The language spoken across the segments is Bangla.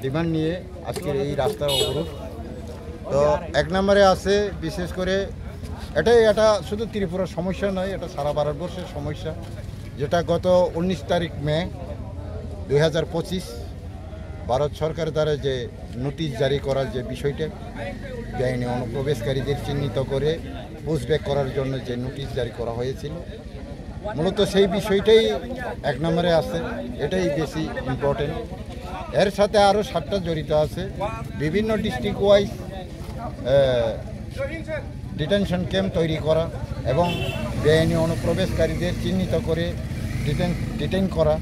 ডিমান্ড নিয়ে আজকের এই রাস্তার অবরোধ। তো এক নম্বরে আছে বিশেষ করে এটা শুধু ত্রিপুরার সমস্যা নয়, এটা সারা ভারতবর্ষের সমস্যা, যেটা গত 19 তারিখ মে 2025 ভারত সরকার দ্বারা যে নোটিশ জারি করার যে বিষয়টা, বেআইনি অনুপ্রবেশকারীদের চিহ্নিত করে পুশব্যাক করার জন্য যে নোটিশ জারি করা হয়েছিল, মূলত সেই বিষয়টাই এক নম্বরে আছে, এটাই বেশি ইম্পর্টেন্ট। এর সাথে আরও 7টা জড়িত আছে। বিভিন্ন ডিস্ট্রিক্ট ওয়াইজ ডিটেনশন ক্যাম্প তৈরি করা এবং বেআইনি অনুপ্রবেশকারীদের চিহ্নিত করে ডিটেইন করা।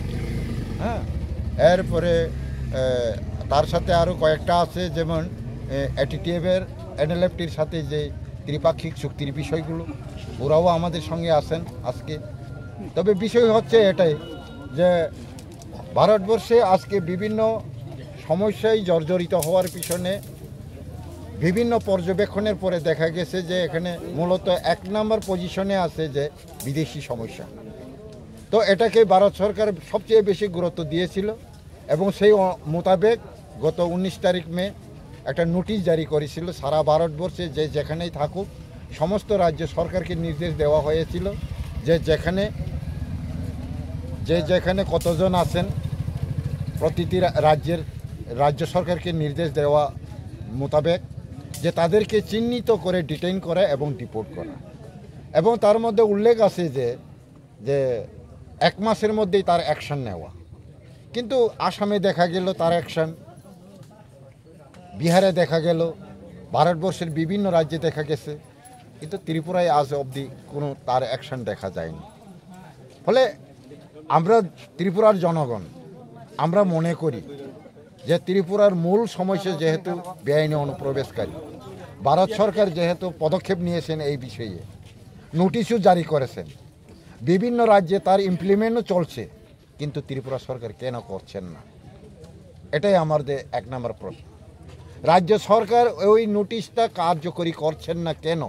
হ্যাঁ, এরপরে তার সাথে আরও কয়েকটা আছে, যেমন এটিটিএফের এনএলএফটির সাথে যে ত্রিপাক্ষিক চুক্তির বিষয়গুলো, ওরাও আমাদের সঙ্গে আছেন আজকে। তবে বিষয় হচ্ছে এটাই যে ভারতবর্ষে আজকে বিভিন্ন সমস্যায় জর্জরিত হওয়ার পিছনে বিভিন্ন পর্যবেক্ষণের পরে দেখা গেছে যে এখানে মূলত 1 নম্বর পজিশনে আছে যে বিদেশি সমস্যা। তো এটাকে ভারত সরকার সবচেয়ে বেশি গুরুত্ব দিয়েছিল এবং সেই মোতাবেক গত 19 তারিখ মে একটা নোটিশ জারি করেছিল। সারা ভারতবর্ষে যে যেখানেই থাকুক সমস্ত রাজ্য সরকারকে নির্দেশ দেওয়া হয়েছিল যে যেখানে কতজন আছেন, প্রতিটি রাজ্য সরকারকে নির্দেশ দেওয়া মোতাবেক যে তাদেরকে চিহ্নিত করে ডিটেইন করা এবং ডিপোর্ট করা। এবং তার মধ্যে উল্লেখ আছে যে 1 মাসের মধ্যেই তার অ্যাকশন নেওয়া। কিন্তু আসামে দেখা গেল তার অ্যাকশন, বিহারে দেখা গেল, ভারতবর্ষের বিভিন্ন রাজ্যে দেখা গেছে, কিন্তু ত্রিপুরায় আজ অবধি কোনো তার অ্যাকশন দেখা যায়নি। ফলে আমরা ত্রিপুরার জনগণ আমরা মনে করি যে ত্রিপুরার মূল সমস্যা যেহেতু বেআইনি অনুপ্রবেশকারী, ভারত সরকার যেহেতু পদক্ষেপ নিয়েছেন এই বিষয়ে, নোটিশও জারি করেছেন, বিভিন্ন রাজ্যে তার ইমপ্লিমেন্টও চলছে, কিন্তু ত্রিপুরা সরকার কেন করছেন না? এটাই আমাদের 1 নম্বর প্রশ্ন। রাজ্য সরকার ওই নোটিশটা কার্যকরী করছেন না কেন,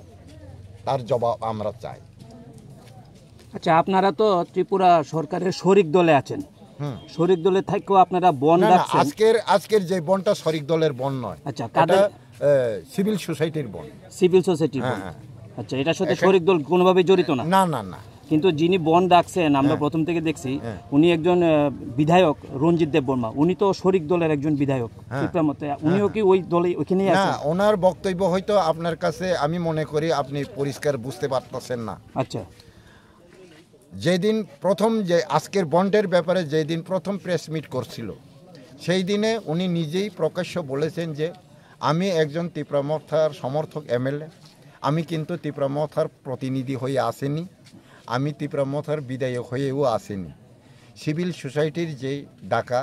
তার জবাব আমরা চাই। আচ্ছা, আপনারা তো ত্রিপুরা সরকারের শরিক দলে আছেন, শরিক দলে থেকেও আপনারা বন্ড রাখছেন। আজকের যে বন্ডটা শরিক দলের বন্ড নয়, আচ্ছা, কাদের? সিভিল সোসাইটির বন্ড। সিভিল সোসাইটির বন্ড। আচ্ছা, এটার সাথে শরিক দল কোনোভাবে জড়িত না? না না না। কিন্তু যিনি বন্ড রাখছেন, আমরা প্রথম থেকে দেখছি, উনি একজন বিধায়ক রঞ্জিত দেব বর্মা, উনি তো শরিক দলের একজন বিধায়ক ত্রিপুরার মধ্যে, উনিও কি ওই দলে ওইখানেই আছেন? না, ওনার বক্তব্য হয়তো আপনার কাছে আমি মনে করি আপনি পরিষ্কার বুঝতে পারতেছেন না। আচ্ছা, যেদিন প্রথম যে আজকের বন্ডের ব্যাপারে যেদিন প্রথম প্রেস মিট করছিল, সেই দিনে উনি নিজেই প্রকাশ্য বলেছেন যে আমি একজন ত্রিপুরা মথার সমর্থক এমএলএ, আমি কিন্তু ত্রিপুরা মথার প্রতিনিধি হয়ে আসেনি, আমি ত্রিপুরা মথার বিধায়ক হয়েও আসেনি। সিভিল সোসাইটির যেই ডাকা,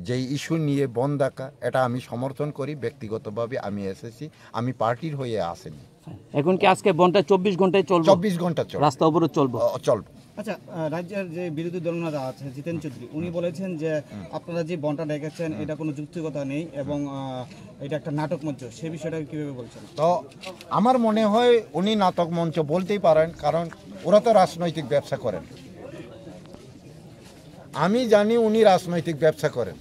যেই ইস্যু নিয়ে বন্ড ডাকা, এটা আমি সমর্থন করি, ব্যক্তিগতভাবে আমি এসেছি, আমি পার্টির হয়ে আসেনি। এখন কি আজকে বন্ডটা 24 ঘন্টায় চলবে? 24 ঘন্টা চলবে, রাস্তা অবরোধ চলবে। আচ্ছা, রাজ্যের যে বিরোধী দলনেতা আছে জিতেন চৌধুরী, উনি বলেছেন যে আপনারা যে বন্ডটা ডেকেছেন এটা কোনো যুক্তিকতা নেই এবং এটা একটা নাটক মঞ্চ, সে বিষয়টা কীভাবে বলছেন? তো আমার মনে হয় উনি নাটক মঞ্চ বলতেই পারেন, কারণ ওরা তো রাজনৈতিক ব্যবসা করেন। আমি জানি উনি রাজনৈতিক ব্যবসা করেন।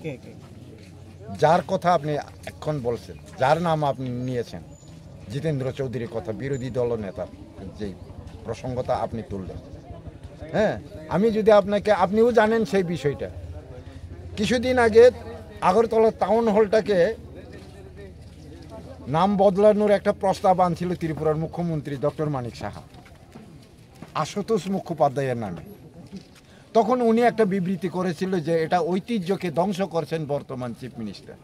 যার কথা আপনি এখন বলছেন, যার নাম আপনি নিয়েছেন, জিতেন্দ্র চৌধুরীর কথা, বিরোধী দলনেতার যে প্রসঙ্গতা আপনি তুললেন, হ্যাঁ, আমি যদি আপনিও জানেন সেই বিষয়টা। কিছুদিন আগে আগরতলা টাউন হলটাকে নাম বদলানোর একটা প্রস্তাব আনছিল ত্রিপুরার মুখ্যমন্ত্রী ডক্টর মানিক সাহা, আশুতোষ মুখোপাধ্যায়ের নামে। তখন উনি একটা বিবৃতি করেছিল যে এটা ঐতিহ্যকে ধ্বংস করছেন বর্তমান চিফ মিনিস্টার।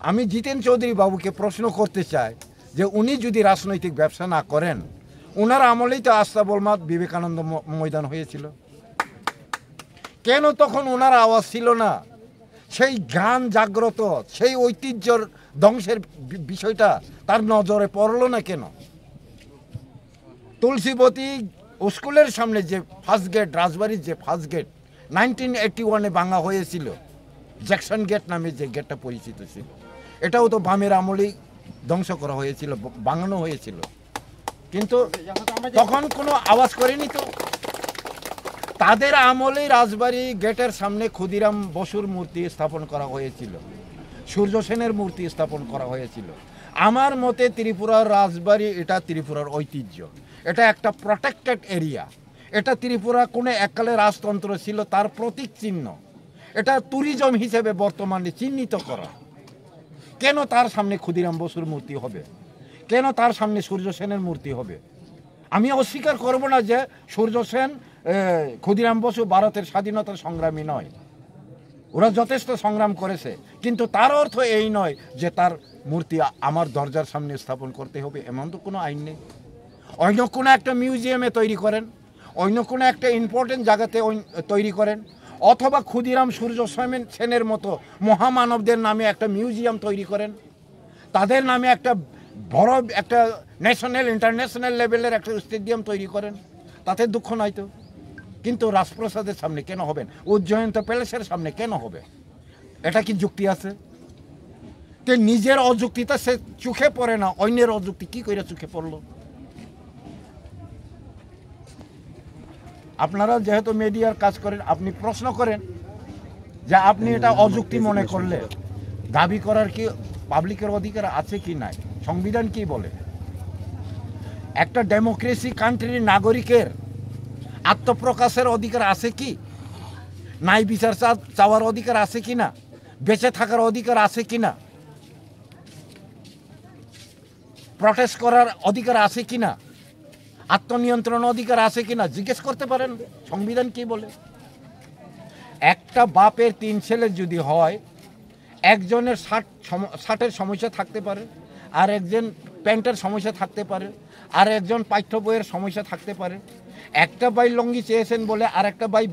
আমি জিতেন চৌধুরী বাবুকে প্রশ্ন করতে চাই যে উনি যদি রাজনৈতিক ব্যবসা না করেন, ওনার আমলেই তো আস্তাবল মাঠ বিবেকানন্দ ময়দান হয়েছিল, কেন তখন ওনার আওয়াজ ছিল না? সেই গান জাগ্রত, সেই ঐতিহ্যর ধ্বংসের বিষয়টা তার নজরে পড়ল না কেন? তুলসীবতী স্কুলের সামনে যে ফার্স্ট গেট, রাজবাড়ির যে ফার্স্ট গেট 1981-এ ভাঙা হয়েছিল, জ্যাকসন গেট নামে যে গেটটা পরিচিত ছিল, এটাও তো বামের আমলেই ধ্বংস করা হয়েছিল, ভাঙানো হয়েছিল, কিন্তু তখন কোনো আওয়াজ করেনি। তো তাদের আমলেই রাজবাড়ি গেটের সামনে ক্ষুদিরাম বসুর মূর্তি স্থাপন করা হয়েছিল। সূর্য সেনের মূর্তি স্থাপন করা হয়েছিল। আমার মতে ত্রিপুরার রাজবাড়ি এটা ত্রিপুরার ঐতিহ্য, এটা একটা প্রটেক্টেড এরিয়া, এটা ত্রিপুরা কোনো এককালে রাজতন্ত্র ছিল তার প্রতীক চিহ্ন, এটা ট্যুরিজম হিসেবে বর্তমানে চিহ্নিত করা। কেন তার সামনে ক্ষুদিরাম বসুর মূর্তি হবে, কেন তার সামনে সূর্য সেনের মূর্তি হবে? আমি অস্বীকার করব না যে সূর্য সেন ক্ষুদিরাম বসু ভারতের স্বাধীনতার সংগ্রামী নয়, ওরা যথেষ্ট সংগ্রাম করেছে, কিন্তু তার অর্থ এই নয় যে তার মূর্তি আমার দরজার সামনে স্থাপন করতে হবে, এমন তো কোনো আইন নেই। অন্য কোনো একটা মিউজিয়ামে তৈরি করেন, অন্য কোনো একটা ইম্পর্টেন্ট জায়গাতে তৈরি করেন, অথবা ক্ষুদিরাম সূর্য সেনের মতো মহামানবদের নামে একটা মিউজিয়াম তৈরি করেন, তাদের নামে একটা বড় একটা ন্যাশনাল ইন্টারন্যাশনাল লেভেলের একটা স্টেডিয়াম তৈরি করেন, তাতে দুঃখ নাই তো। কিন্তু রাজপ্রাসাদের সামনে কেন হবেন, উজ্জয়ন্ত প্যালেসের সামনে কেন হবে? এটা কি যুক্তি আছে? তে নিজের অযুক্তিটা সে চোখে পড়ে না, অন্যের অযুক্তি কি করে চোখে পড়লো? আপনারা যেহেতু মিডিয়ার কাজ করেন, আপনি প্রশ্ন করেন যে আপনি এটা অযুক্তি মনে করলে দাবি করার কি পাবলিকের অধিকার আছে কি নাই? সংবিধান কি বলে? একটা ডেমোক্রেসি কান্ট্রির নাগরিকের আত্মপ্রকাশের অধিকার আছে কি? ন্যায় বিচার চাওয়ার অধিকার আছে কি না? বেঁচে থাকার অধিকার আছে কি না? প্রটেস্ট করার অধিকার আছে কি না? আত্মনিয়ন্ত্রণ অধিকার আছে কি না? জিজ্ঞেস করতে পারেন সংবিধান কি বলে। একটা বাপের 3 ছেলে যদি হয়, একজনের 60-এর সমস্যা থাকতে পারে, আর একজন প্যান্টের সমস্যা থাকতে পারে, আর একজন পাঠ্য বইয়ের সমস্যা থাকতে পারে। একটা ভাই লঙ্গি চেয়েছেন বলে আর একটা ভাই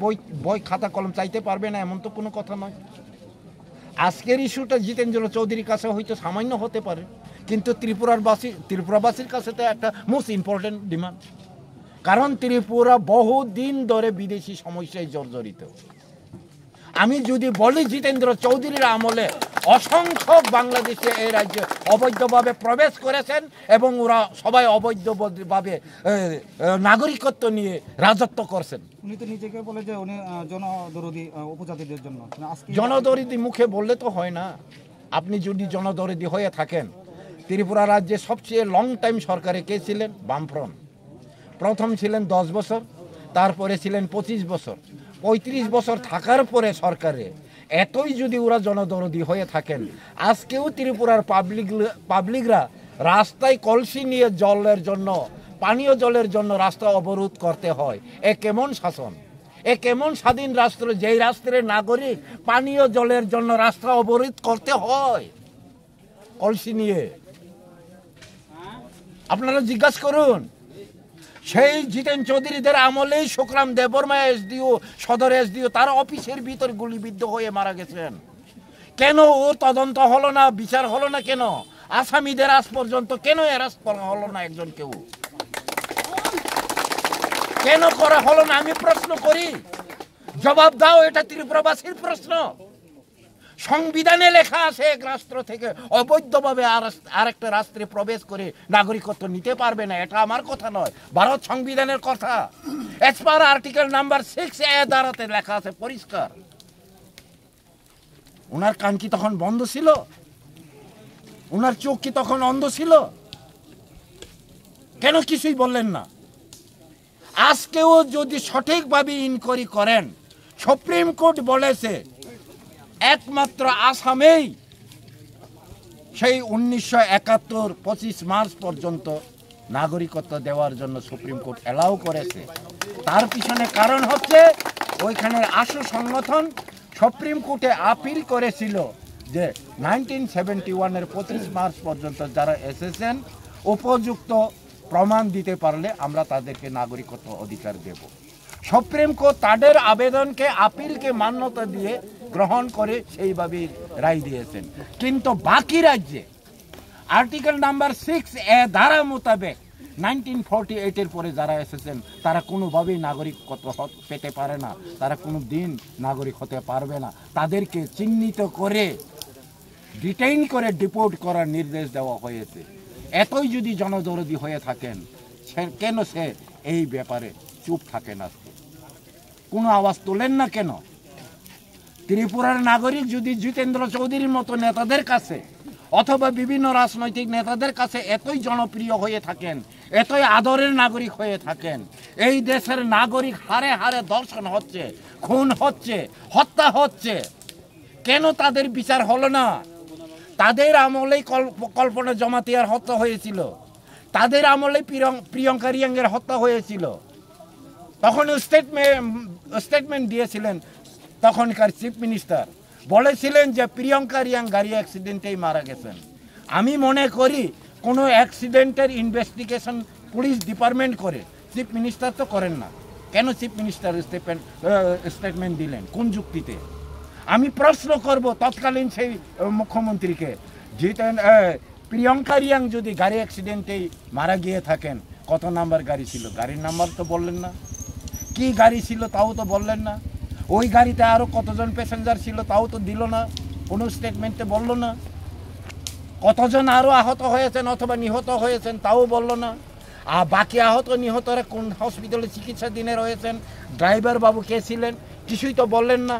বই খাতা কলম চাইতে পারবে না, এমন তো কোনো কথা নয়। আজকের ইস্যুটা জিতেন্দ্র চৌধুরীর কাছে হয়তো সামান্য হতে পারে, কিন্তু ত্রিপুরাবাসীর কাছে তো একটা মোস্ট ইম্পর্টেন্ট ডিমান্ড। কারণ ত্রিপুরা বহুদিন ধরে বিদেশি সমস্যায় জর্জরিত। আমি যদি বলি জিতেন্দ্র চৌধুরীর আমলে অসংখ্য বাংলাদেশে এই রাজ্যে অবৈধভাবে প্রবেশ করেছেন এবং ওরা সবাই অবৈধভাবে নাগরিকত্ব নিয়ে রাজত্ব করছেন। উনি তো নিজেকে বলে যে উনি জনদরদি উপজাতিদের জন্য। জনদরদি মুখে বললে তো হয় না। আপনি যদি জনদরদি হয়ে থাকেন, ত্রিপুরা রাজ্যে সবচেয়ে লং টাইম সরকারে কে ছিলেন? বামফ্রন্ট। প্রথম ছিলেন 10 বছর, তারপরে ছিলেন 25 বছর। 35 বছর থাকার পরে সরকারে এতই যদি ওরা জনদরদি হয়ে থাকেন, আজকেও ত্রিপুরার পাবলিকরা রাস্তায় কলসি নিয়ে জলের জন্য, পানীয় জলের জন্য রাস্তা অবরোধ করতে হয়। এ কেমন শাসন? এ কেমন স্বাধীন রাষ্ট্র, যেই রাষ্ট্রের নাগরিক পানীয় জলের জন্য রাস্তা অবরোধ করতে হয় কলসি নিয়ে? আপনারা জিজ্ঞাসা করুন। সেই জিতেন চৌধুরীদের আমলেই সুখরাম দেববর্মা এসডিও, সদর এসডিও, তার অফিসের ভিতর গুলিবিদ্ধ হয়ে মারা গেছেন। কেন ও তদন্ত হলো না, বিচার হলো না? কেন আসামিদের আজ পর্যন্ত কেন অ্যারেস্ট করা হলো না? একজন কেউ কেন করা হলো না? আমি প্রশ্ন করি, জবাব দাও। এটা ত্রিপুরাবাসীর প্রশ্ন। সংবিধানে লেখা আছে এক রাষ্ট্র থেকে অবৈধভাবে আরেকটা রাষ্ট্রে প্রবেশ করে নাগরিকত্ব নিতে পারবে না। এটা আমার কথা নয়, ভারত সংবিধানের কথা। এজ পার আর্টিকেল নাম্বার 6A ধারাতে লেখা আছে পরিষ্কার। ওনার কান কি তখন বন্ধ ছিল? ওনার চোখ কি তখন অন্ধ ছিল? কেন কিছুই বললেন না? আজকেও যদি সঠিকভাবে ইনকোয়ারি করেন, সুপ্রিম কোর্ট বলেছে একমাত্র আসামেই সেই 1971 25 মার্চ পর্যন্ত নাগরিকত্ব দেওয়ার জন্য সুপ্রিম কোর্ট অ্যালাউ করেছে। তার পিছনে কারণ হচ্ছে ওইখানের আশু সংগঠন সুপ্রিম কোর্টে আপিল করেছিল যে 1971-এর 25 মার্চ পর্যন্ত যারা এসেছেন উপযুক্ত প্রমাণ দিতে পারলে আমরা তাদেরকে নাগরিকত্ব অধিকার দেব। সুপ্রিম কোর্ট তাদের আবেদনকে, আপিলকে মান্যতা দিয়ে গ্রহণ করে সেইভাবে রায় দিয়েছেন। কিন্তু বাকি রাজ্যে আর্টিকেল নাম্বার 6A ধারা মোতাবেক 1948-এর পরে যারা এসেছেন তারা কোনোভাবেই নাগরিকত্ব পেতে পারে না, তারা কোনো দিন নাগরিক হতে পারবে না। তাদেরকে চিহ্নিত করে ডিটেইন করে ডিপোর্ট করার নির্দেশ দেওয়া হয়েছে। এতই যদি জনদরদি হয়ে থাকেন, কেন সে এই ব্যাপারে চুপ থাকেন? আজকে কোনো আওয়াজ তোলেন না কেন? ত্রিপুরার নাগরিক যদি জিতেন্দ্র চৌধুরীর মতো নেতাদের কাছে অথবা বিভিন্ন রাজনৈতিক নেতাদের কাছে এতই জনপ্রিয় হয়ে থাকেন, এতই আদরের নাগরিক হয়ে থাকেন, এই দেশের নাগরিক হারে হারে ধর্ষণ হচ্ছে, খুন হচ্ছে, হত্যা হচ্ছে, কেন তাদের বিচার হলো না? তাদের আমলেই কল্পনা জমাতিয়ার হত্যা হয়েছিল, তাদের আমলে প্রিয়ঙ্কা রিয়াংয়ের হত্যা হয়েছিল। তখন স্টেটমেন্ট দিয়েছিলেন তখনকার চিফ মিনিস্টার, বলেছিলেন যে প্রিয়ঙ্কা রিয়াং গাড়ি অ্যাক্সিডেন্টেই মারা গেছেন। আমি মনে করি কোনো অ্যাক্সিডেন্টের ইনভেস্টিগেশন পুলিশ ডিপার্টমেন্ট করে, চিফ মিনিস্টার তো করেন না। কেন চিফ মিনিস্টার স্টেটমেন্ট দিলেন, কোন যুক্তিতে? আমি প্রশ্ন করব তৎকালীন সেই মুখ্যমন্ত্রীকে, প্রিয়ঙ্কা রিয়াং যদি গাড়ি অ্যাক্সিডেন্টেই মারা গিয়ে থাকেন, কত নাম্বার গাড়ি ছিল? গাড়ির নাম্বার তো বললেন না। কি গাড়ি ছিল তাও তো বললেন না। ওই গাড়িতে আরও কতজন প্যাসেঞ্জার ছিল তাও তো দিল না, কোনো স্টেটমেন্টে বলল না। কতজন আরও আহত হয়েছেন অথবা নিহত হয়েছেন তাও বলল না। আর বাকি আহত নিহতরা কোন হসপিটালে চিকিৎসাধীনে রয়েছেন, ড্রাইভার বাবু কে ছিলেন, কিছুই তো বললেন না।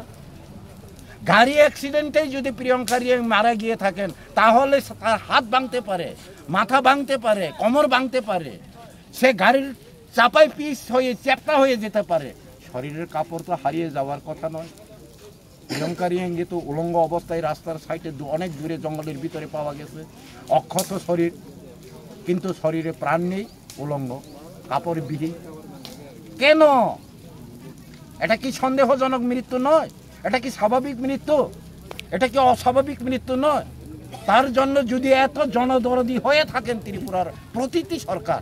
গাড়ি অ্যাক্সিডেন্টেই যদি প্রিয়ঙ্কা রিয়াং মারা গিয়ে থাকেন, তাহলে তার হাত ভাঙতে পারে, মাথা ভাঙতে পারে, কোমর ভাঙতে পারে, সে গাড়ির চাপায় পিস হয়ে চ্যাপ্টা হয়ে যেতে পারে। শরীরের কাপড় তো হারিয়ে যাওয়ার কথা নয়। প্রিয়ঙ্কা রিয়াংকে তো উলঙ্গ অবস্থায় রাস্তার সাইডে অনেক দূরে জঙ্গলের ভিতরে পাওয়া গেছে, অক্ষত শরীর, কিন্তু শরীরে প্রাণ নেই, উলঙ্গ, কাপড় বিহীন। কেন? এটা কি সন্দেহজনক মৃত্যু নয়? এটা কি স্বাভাবিক মৃত্যু? এটা কি অস্বাভাবিক মৃত্যু নয়? তার জন্য যদি এত জনদরদি হয়ে থাকেন ত্রিপুরার প্রতিটি সরকার,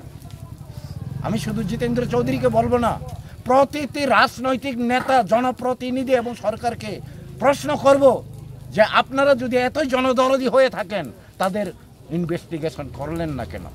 আমি শুধু জিতেন্দ্র চৌধুরীকে বলবো না, প্রতিটি রাজনৈতিক নেতা, জনপ্রতিনিধি এবং সরকারকে প্রশ্ন করব যে আপনারা যদি এতই জনদরদি হয়ে থাকেন, তাদের ইনভেস্টিগেশন করলেন না কেন?